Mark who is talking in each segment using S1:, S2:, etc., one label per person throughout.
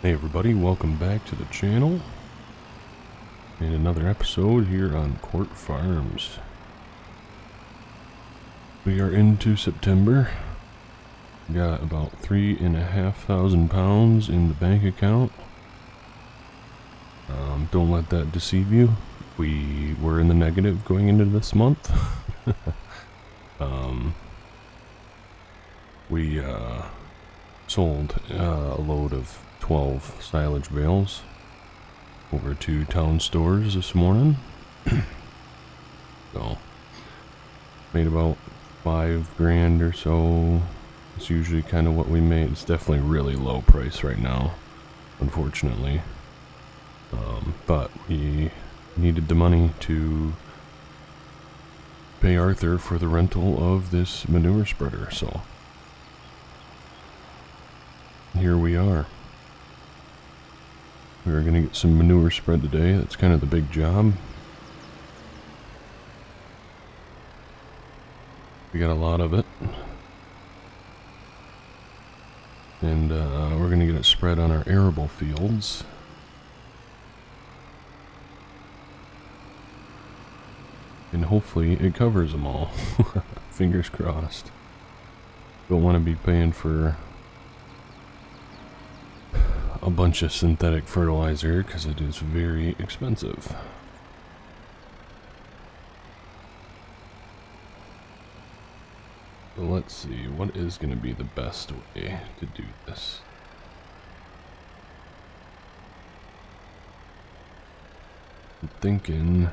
S1: Hey everybody, welcome back to the channel and another episode here on Court Farms. We are into September. Got about 3,500 pounds in the bank account. Don't let that deceive you. We were in the negative going into this month. We sold a load of 12 silage bales over to town stores this morning. So made about $5,000 or so. It's usually kind of what we made. It's definitely really low price right now, unfortunately. But we needed the money to pay Arthur for the rental of this manure spreader, so here we are. We're gonna get some manure spread today. That's kind of the big job. We got a lot of it. And we're gonna get it spread on our arable fields. And hopefully it covers them all. Fingers crossed. Don't want to be paying for a bunch of synthetic fertilizer because it is very expensive. So let's see, what is going to be the best way to do this? I'm thinking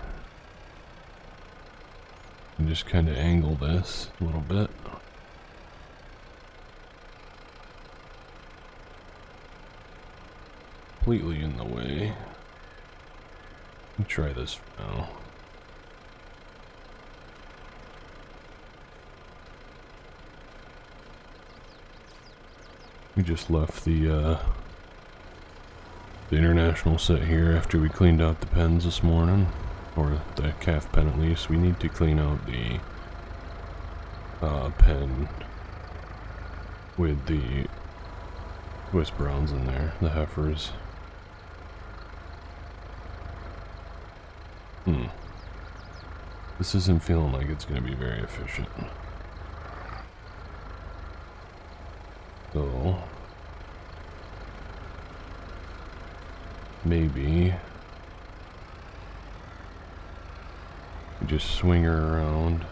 S1: and just kind of angle this a little bit. Completely in the way. Let me try this for now. We just left the international set here after we cleaned out the pens this morning. Or the calf pen at least. We need to clean out the pen with the Swiss Browns in there, the heifers. This isn't feeling like it's going to be very efficient. So maybe just swing her around.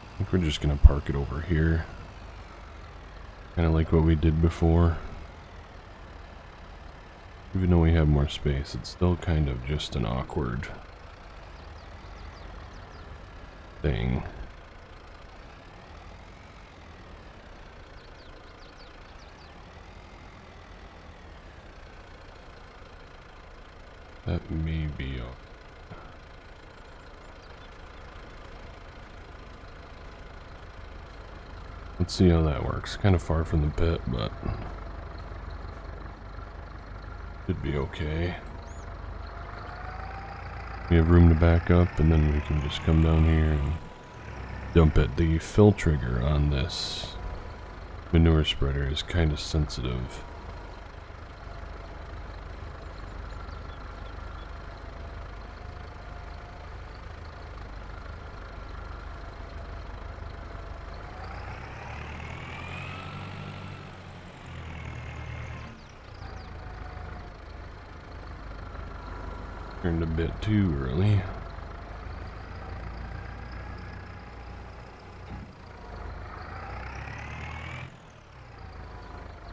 S1: I think we're just gonna park it over here. Kinda like what we did before. Even though we have more space, it's still kind of just an awkward thing. That may be all. Let's see how that works. Kind of far from the pit, but should be okay. We have room to back up, and then we can just come down here and dump it. The fill trigger on this manure spreader is kind of sensitive. Turned a bit too early.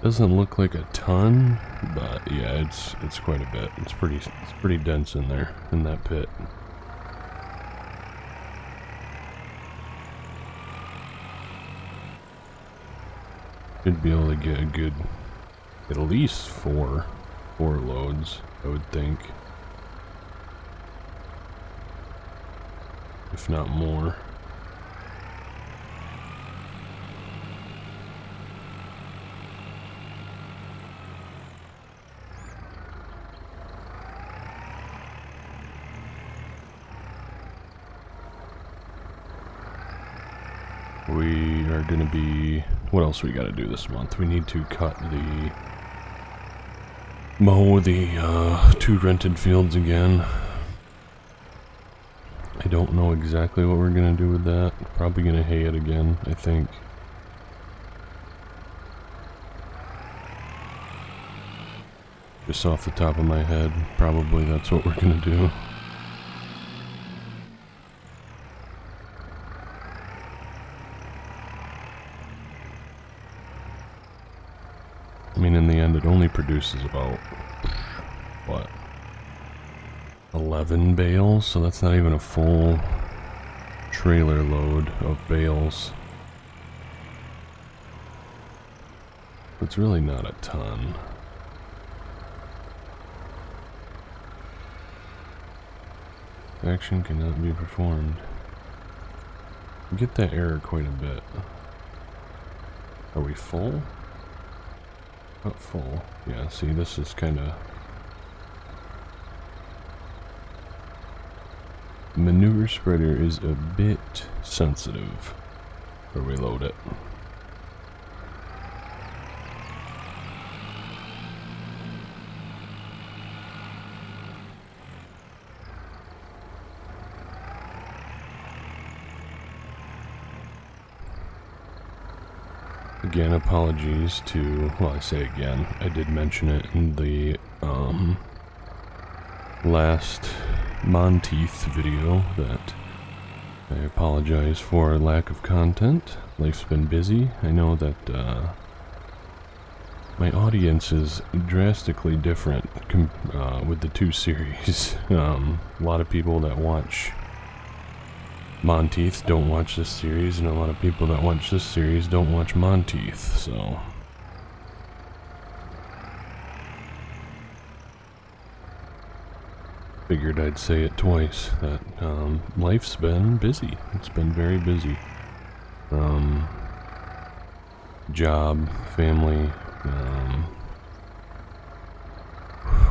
S1: Doesn't look like a ton, but yeah, it's quite a bit. It's pretty dense in there in that pit. Should be able to get a good, at least four loads, I would think. If not more. We are going to be... What else we got to do this month? We need to mow the 2 rented fields again. I don't know exactly what we're going to do with that. Probably going to hay it again, I think. Just off the top of my head, probably that's what we're going to do. I mean, in the end, it only produces about, what, 11 bales? So that's not even a full trailer load of bales. It's really not a ton. Action cannot be performed. You get that error quite a bit. Are we full? Not full. Yeah, see, this is kind of... Manure spreader is a bit sensitive where we load it. Again, apologies to, well, I say again, I did mention it in the last Monty video that I apologize for lack of content. Life's been busy. I know that my audience is drastically different with the 2 series. A lot of people that watch Monteith don't watch this series, and a lot of people that watch this series don't watch Monteith, so... Figured I'd say it twice, that life's been busy. It's been very busy. Job, family,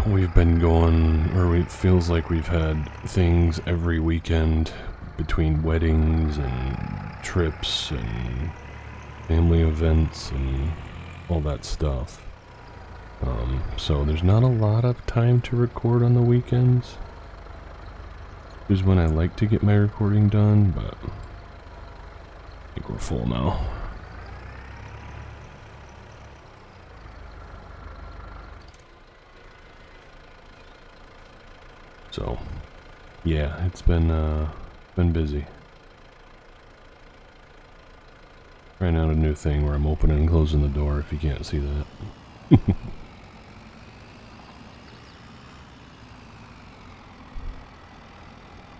S1: we've been going, or it feels like we've had things every weekend between weddings and trips and family events and all that stuff. So there's not a lot of time to record on the weekends. This is when I like to get my recording done, but I think we're full now. So, yeah, it's been busy. Trying out a new thing where I'm opening and closing the door, if you can't see that.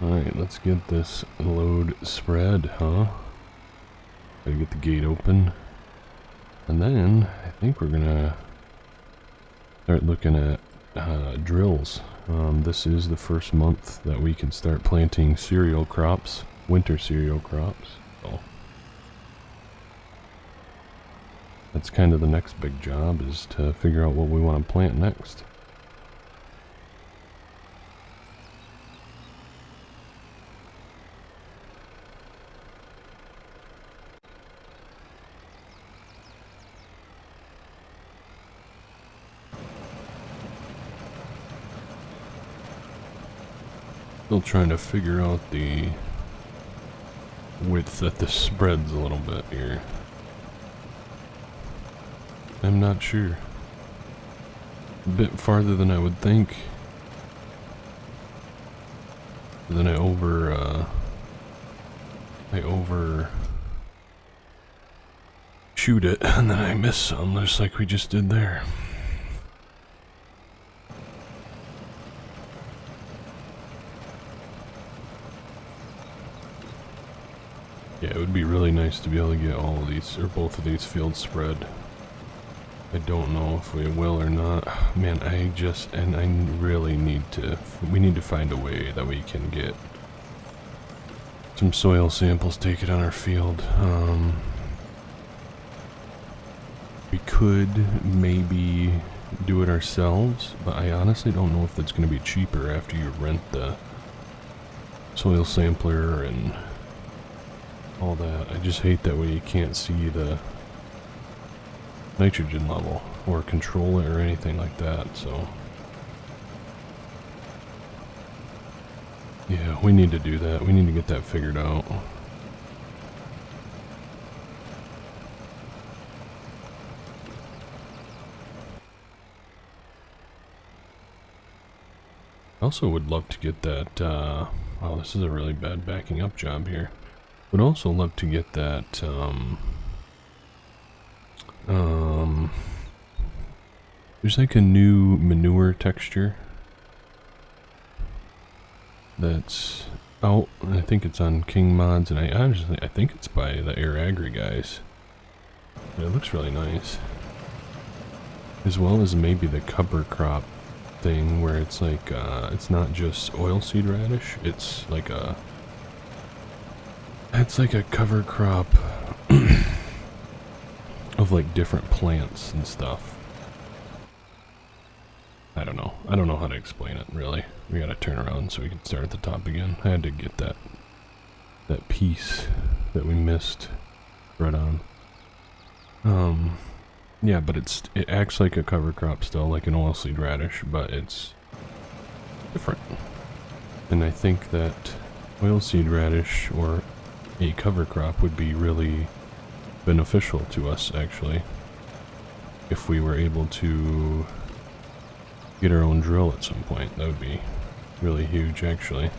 S1: Alright, let's get this load spread, huh? Gotta get the gate open. And then, I think we're gonna start looking at drills. This is the first month that we can start planting cereal crops, winter cereal crops. So that's kind of the next big job, is to figure out what we want to plant next. Still trying to figure out the width that this spreads a little bit here. I'm not sure. A bit farther than I would think. Then I shoot it, and then I miss some, just like we just did there. Yeah, it would be really nice to be able to get all of these, or both of these fields spread. I don't know if we will or not. Man, I really need to, we need to find a way that we can get some soil samples taken on our field. We could maybe do it ourselves, but I honestly don't know if that's going to be cheaper after you rent the soil sampler and all that. I just hate that way you can't see the nitrogen level or control it or anything like that, so yeah, we need to do that. We need to get that figured out. I also would love to get that, oh, this is a really bad backing up job here. Would also love to get that, there's like a new manure texture that's out, and I think it's on King Mods, and I think it's by the Air Agri guys. And it looks really nice. As well as maybe the cover crop thing where it's like, it's not just oilseed radish, it's like a cover crop of like different plants and stuff. I don't know. I don't know how to explain it, really. We gotta turn around so we can start at the top again. I had to get that piece that we missed right on. Yeah, but it acts like a cover crop still, like an oilseed radish, but it's different. And I think that oilseed radish or a cover crop would be really beneficial to us, actually, if we were able to get our own drill at some point. That would be really huge, actually.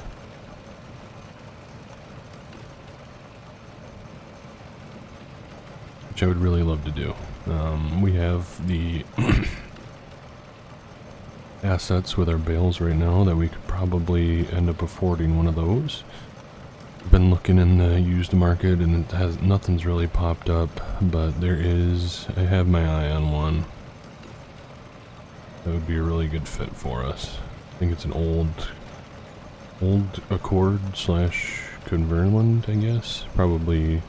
S1: Which I would really love to do. We have the assets with our bales right now that we could probably end up affording one of those. Been looking in the used market and nothing's really popped up, but I have my eye on one. That would be a really good fit for us. I think it's an old Accord / Converland, I guess. Probably,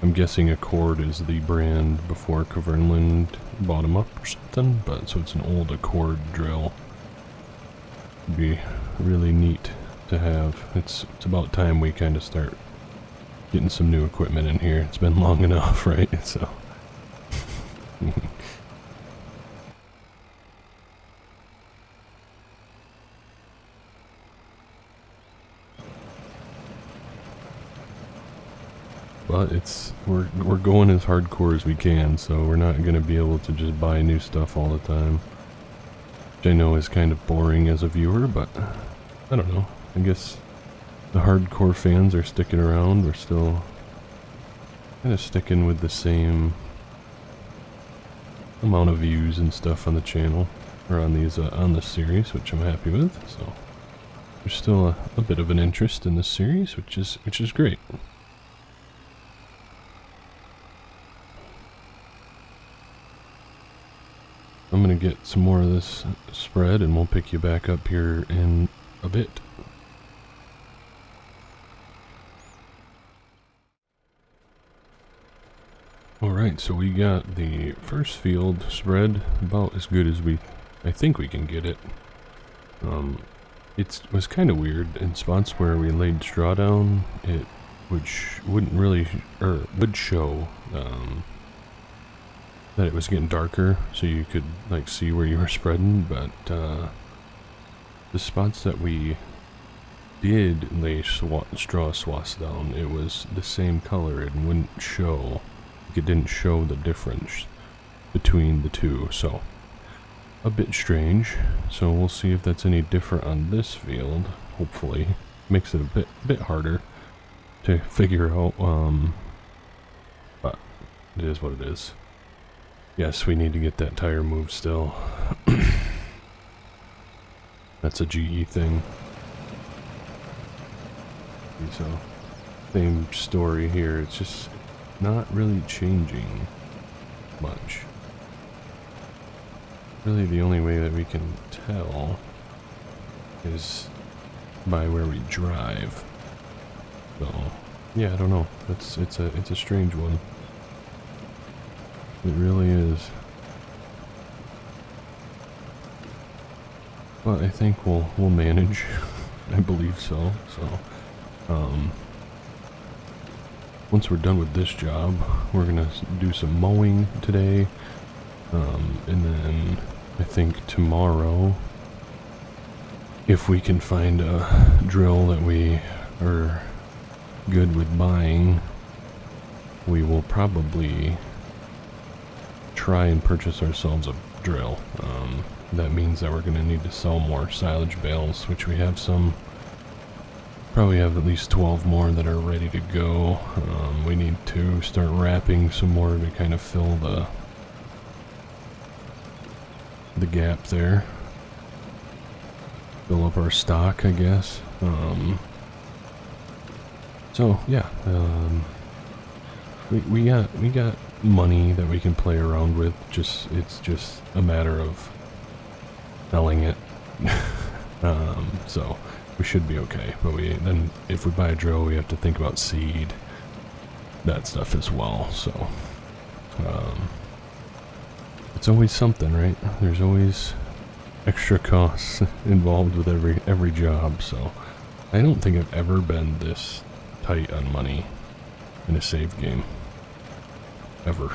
S1: I'm guessing Accord is the brand before Converland bought them up or something, but so it's an old Accord drill. It'd be really neat to have. It's about time we kind of start getting some new equipment in here. It's been long enough, right? So but we're going as hardcore as we can, so we're not going to be able to just buy new stuff all the time. Which I know is kind of boring as a viewer, but I don't know. I guess the hardcore fans are sticking around. We're still kind of sticking with the same amount of views and stuff on the channel, or on these on this series, which I'm happy with. So there's still a bit of an interest in this series, which is great. I'm gonna get some more of this spread and we'll pick you back up here in a bit. Alright, so we got the first field spread about as good as I think we can get it. It was kind of weird. In spots where we laid straw down, it would show that it was getting darker, so you could like see where you were spreading, but the spots that we did lay straw swaths down, it was the same color. It wouldn't show, it didn't show the difference between the two, so a bit strange. So we'll see if that's any different on this field. Hopefully makes it a bit harder to figure out, but it is what it is. Yes, we need to get that tire moved still. That's a GE thing. So, same story here. It's just not really changing much. Really, the only way that we can tell is by where we drive. So, yeah, I don't know. It's a strange one. It really is. But I think we'll manage. I believe so. So, once we're done with this job, we're gonna do some mowing today, and then I think tomorrow, if we can find a drill that we are good with buying, we will probably try and purchase ourselves a drill. That means that we're going to need to sell more silage bales, which we have some. Probably have at least 12 more that are ready to go. We need to start wrapping some more to kind of fill the gap there. Fill up our stock, I guess. So yeah, we got money that we can play around with. It's just a matter of selling it. So we should be okay. But then if we buy a drill, we have to think about seed, that stuff as well. So it's always something, right? There's always extra costs involved with every job. So I don't think I've ever been this tight on money in a save game. Ever.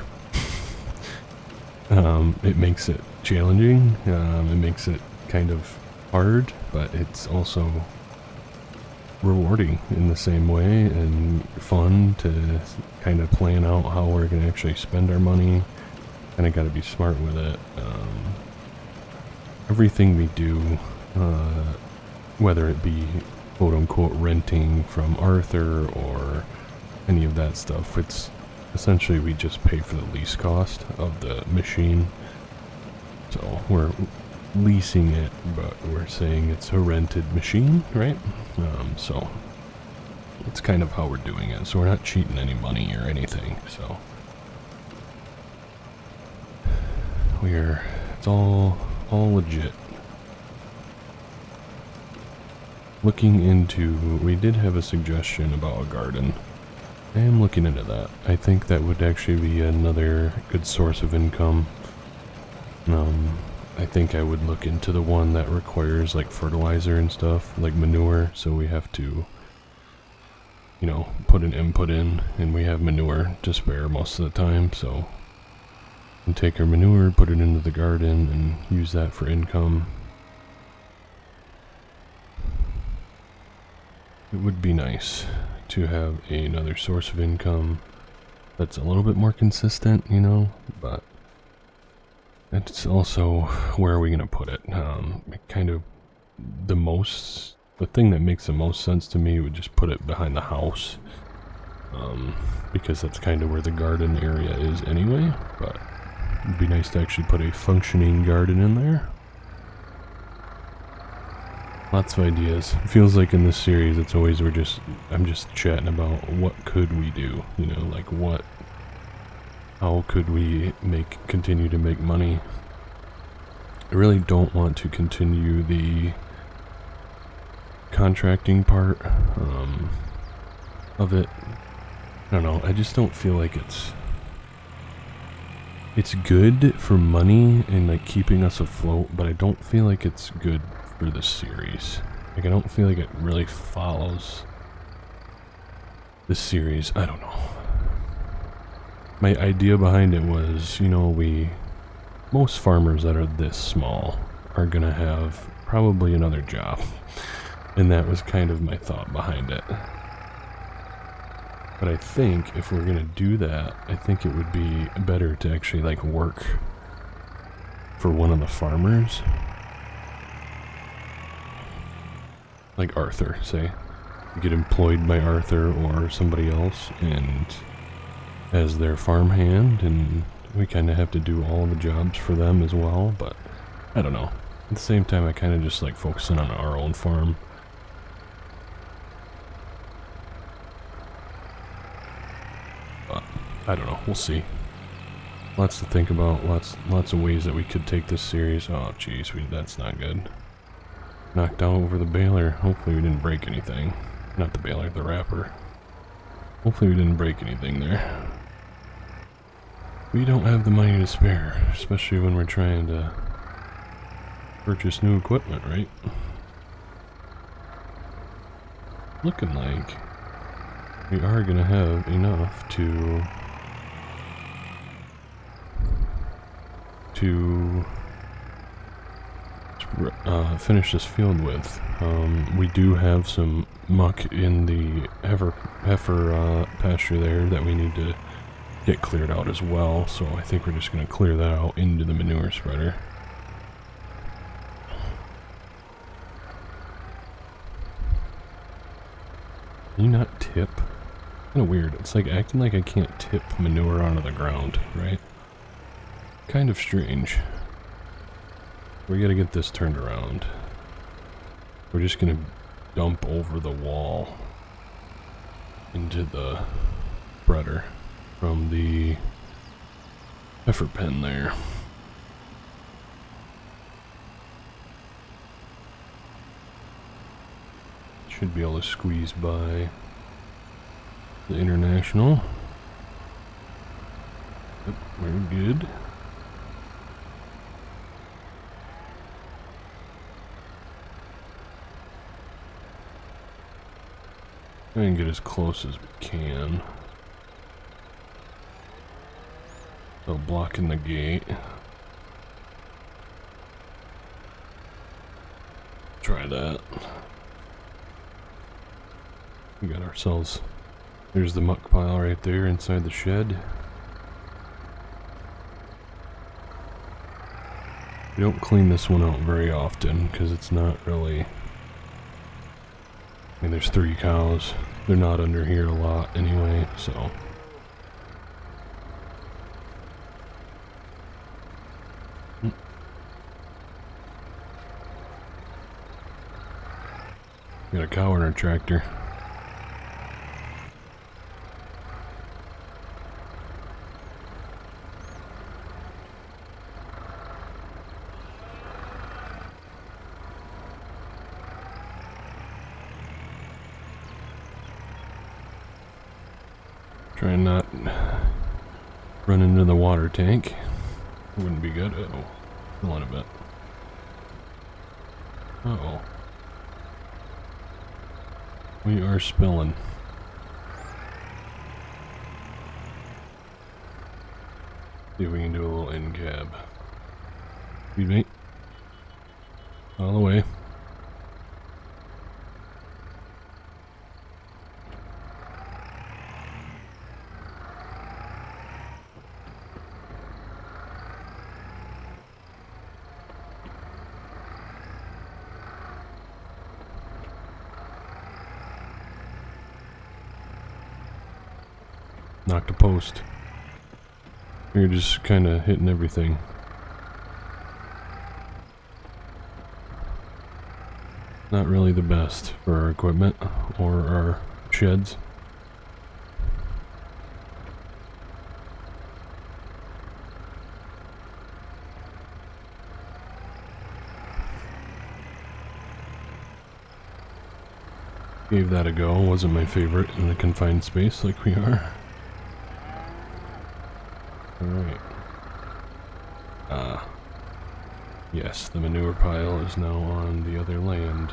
S1: It makes it challenging, it makes it kind of hard, but it's also rewarding in the same way, and fun to kind of plan out how we're going to actually spend our money. Kind of got to be smart with it. Everything we do, whether it be quote-unquote renting from Arthur or any of that stuff, it's essentially we just pay for the lease cost of the machine. So we're leasing it, but we're saying it's a rented machine, right? So it's kind of how we're doing it. So we're not cheating any money or anything. So it's all legit. Looking into, we did have a suggestion about a garden. I am looking into that. I think that would actually be another good source of income. I think I would look into the one that requires like fertilizer and stuff, like manure, so we have to, you know, put an input in, and we have manure to spare most of the time, so we can take our manure, put it into the garden, and use that for income. It would be nice to have another source of income that's a little bit more consistent, you know, but it's also, where are we going to put it? Kind of the thing that makes the most sense to me would just put it behind the house, because that's kind of where the garden area is anyway, but it'd be nice to actually put a functioning garden in there. Lots of ideas. It feels like in this series, it's always I'm just chatting about what could we do, you know, like how could we continue to make money. I really don't want to continue the contracting part of it. I don't know, I just don't feel like it's good for money and like keeping us afloat, but I don't feel like it's good for the series. Like, I don't feel like it really follows the series. I don't know. My idea behind it was, you know, most farmers that are this small are gonna have probably another job, and that was kind of my thought behind it. But I think if we're gonna do that, I think it would be better to actually like work for one of the farmers. Like Arthur, say. Get employed by Arthur or somebody else and as their farm hand, and we kind of have to do all the jobs for them as well, but I don't know. At the same time, I kind of just like focusing on our own farm. But I don't know, we'll see. Lots to think about, lots of ways that we could take this series. Oh jeez, that's not good. Knocked out over the baler. Hopefully we didn't break anything. Not the baler, the wrapper. Hopefully we didn't break anything there. We don't have the money to spare, especially when we're trying to purchase new equipment, right? Looking like we are going to have enough to finish this field with. We do have some muck in the heifer pasture there that we need to get cleared out as well, so I think we're just going to clear that out into the manure spreader. Can you not tip? Kind of weird. It's like acting like I can't tip manure onto the ground, right? Kind of strange. We gotta get this turned around. We're just gonna dump over the wall into the spreader from the heifer pen there. Should be able to squeeze by the international. Yep, we're good. Try and get as close as we can. So blocking the gate. Try that. We got ourselves, there's the muck pile right there inside the shed. We don't clean this one out very often because it's not really, I mean, there's 3 cows. They're not under here a lot anyway, so. Got a cow in our tractor. Try and not run into the water tank. Wouldn't be good. Uh-oh. Hold on a bit. Uh-oh. We are spilling. See if we can do a little end cab. Excuse me. All the way. Knocked a post. You're just kind of hitting everything. Not really the best for our equipment or our sheds. Gave that a go. Wasn't my favorite in a confined space like we are. Alright. Yes, the manure pile is now on the other land.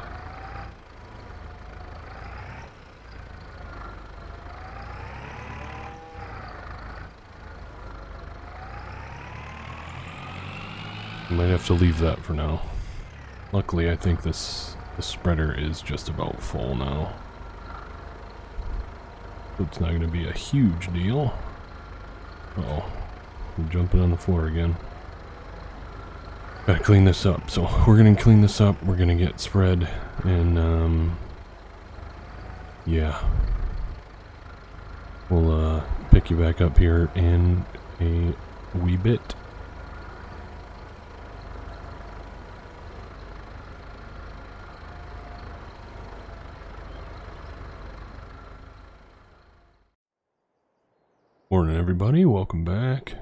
S1: I might have to leave that for now. Luckily, I think the spreader is just about full now. So it's not going to be a huge deal. Uh-oh. I'm jumping on the floor again. Gotta clean this up. So we're gonna clean this up. We're gonna get spread and yeah. We'll pick you back up here in a wee bit. Morning everybody, welcome back.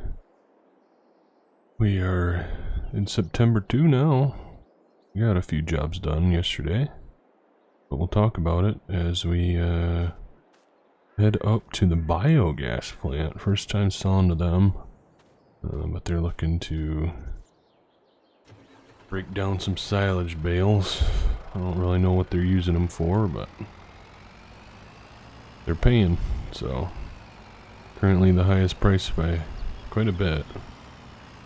S1: We are in September 2 now. We got a few jobs done yesterday, but we'll talk about it as we head up to the biogas plant. First time selling to them, but they're looking to break down some silage bales. I don't really know what they're using them for, but they're paying. So currently the highest price by quite a bit.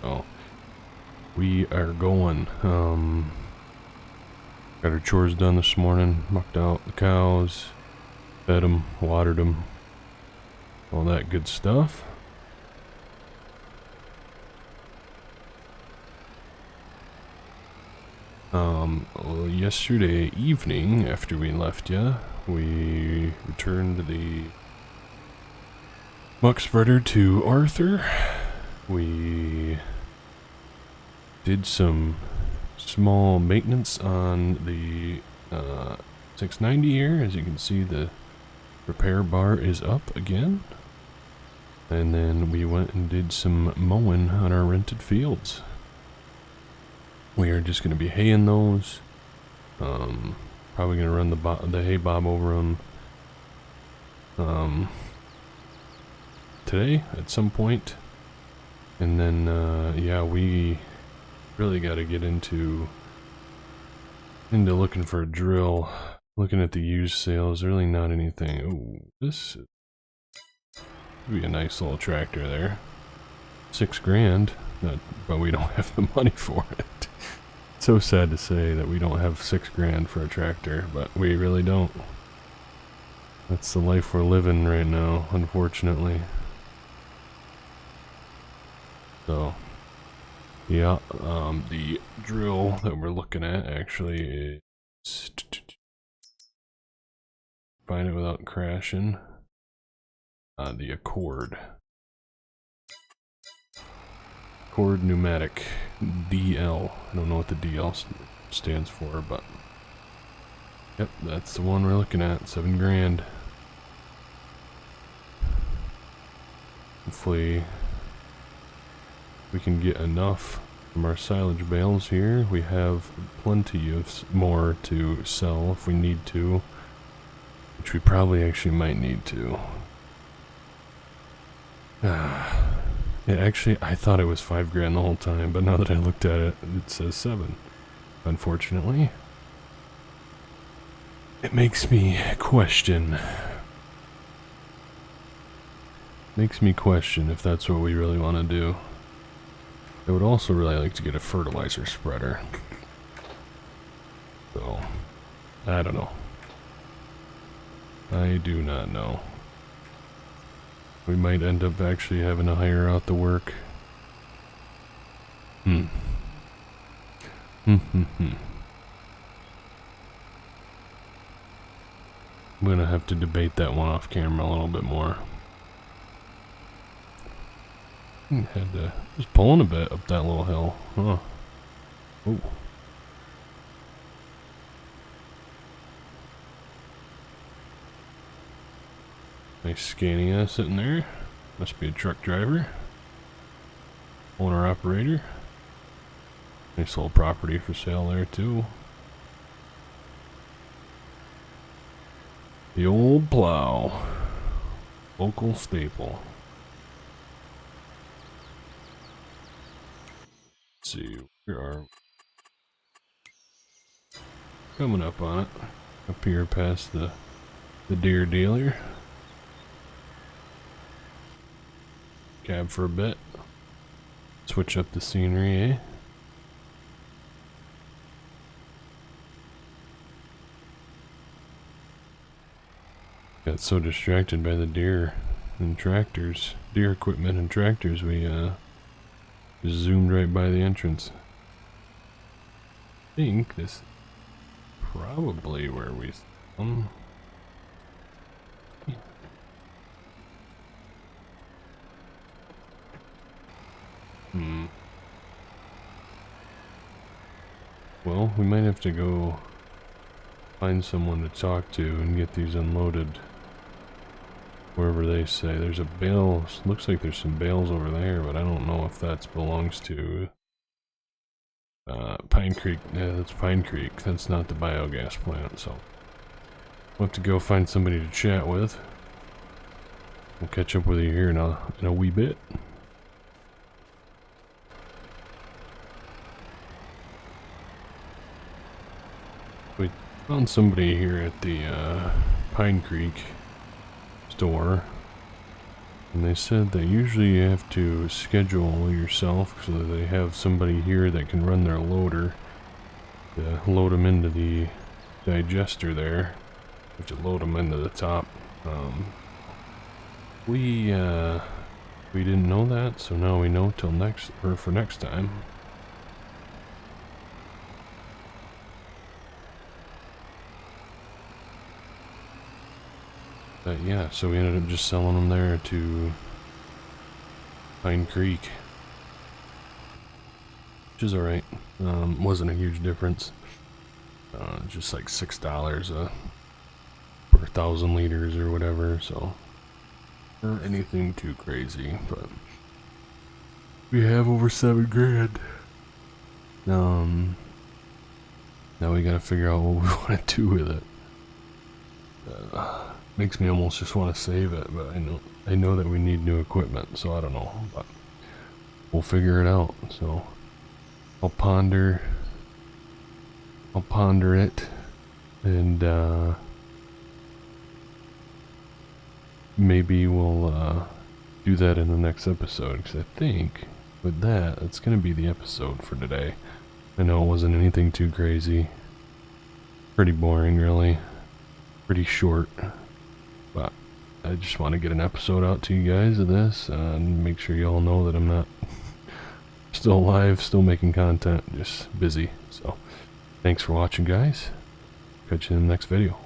S1: So we are going. Got our chores done this morning, mucked out the cows, fed them, watered them, all that good stuff. Well, yesterday evening, after we left ya, we returned the muck spreader to Arthur. We did some small maintenance on the 690 here. As you can see, the repair bar is up again. And then we went and did some mowing on our rented fields. We are just going to be haying those. Probably going to run the hay bob over them today at some point. And then, yeah, we really got to get into looking for a drill. Looking at the used sales, really not anything. Oh, this would be a nice little tractor there. $6 grand, but we don't have the money for it. It's so sad to say that we don't have $6 grand for a tractor, but we really don't. That's the life we're living right now, unfortunately. So, yeah, the drill that we're looking at actually is, find it without crashing, the Accord pneumatic DL. I don't know what the DL stands for, but yep, that's the one we're looking at. $7 grand. Hopefully we can get enough from our silage bales here. We have plenty of more to sell if we need to, which we probably actually might need to. Actually, I thought it was $5 grand the whole time, but now that I looked at it, it says 7. Unfortunately, it makes me question. Makes me question if that's what we really want to do. I would also really like to get a fertilizer spreader. So, I don't know. I do not know. We might end up actually having to hire out the work. I'm gonna have to debate that one off camera a little bit more. Was pulling a bit up that little hill. Huh. Ooh. Nice scanny ass sitting there. Must be a truck driver. Owner operator. Nice little property for sale there too. The old plow. Local staple. Let's see, where are we? Coming up on it. Up here past the deer dealer. Cab for a bit. Switch up the scenery, eh? Got so distracted by the deer and tractors, deer equipment and tractors, we just zoomed right by the entrance. I think this is probably where we Well, we might have to go find someone to talk to and get these unloaded wherever they say. There's a bale, looks like there's some bales over there, but I don't know if that belongs to Pine Creek. Yeah, that's Pine Creek. That's not the biogas plant, so we'll have to go find somebody to chat with. We'll catch up with you here in a wee bit. We found somebody here at the Pine Creek store, and they said that usually you have to schedule yourself so that they have somebody here that can run their loader to load them into the digester there. You have to load them into the top. We didn't know that, so now we know till next, or for next time. But yeah, so we ended up just selling them there to Pine Creek, which is alright. Wasn't a huge difference. Just like $6 per 1,000 liters or whatever, so not anything too crazy, but we have over 7 grand. Now we gotta figure out what we want to do with it. Makes me almost just want to save it, but I know that we need new equipment, so I don't know, but we'll figure it out. So I'll ponder it, and maybe we'll do that in the next episode, because I think with that, it's going to be the episode for today. I know it wasn't anything too crazy, pretty boring really, pretty short, but I just want to get an episode out to you guys of this, and make sure you all know that I'm not still alive, still making content, just busy. So thanks for watching, guys. Catch you in the next video.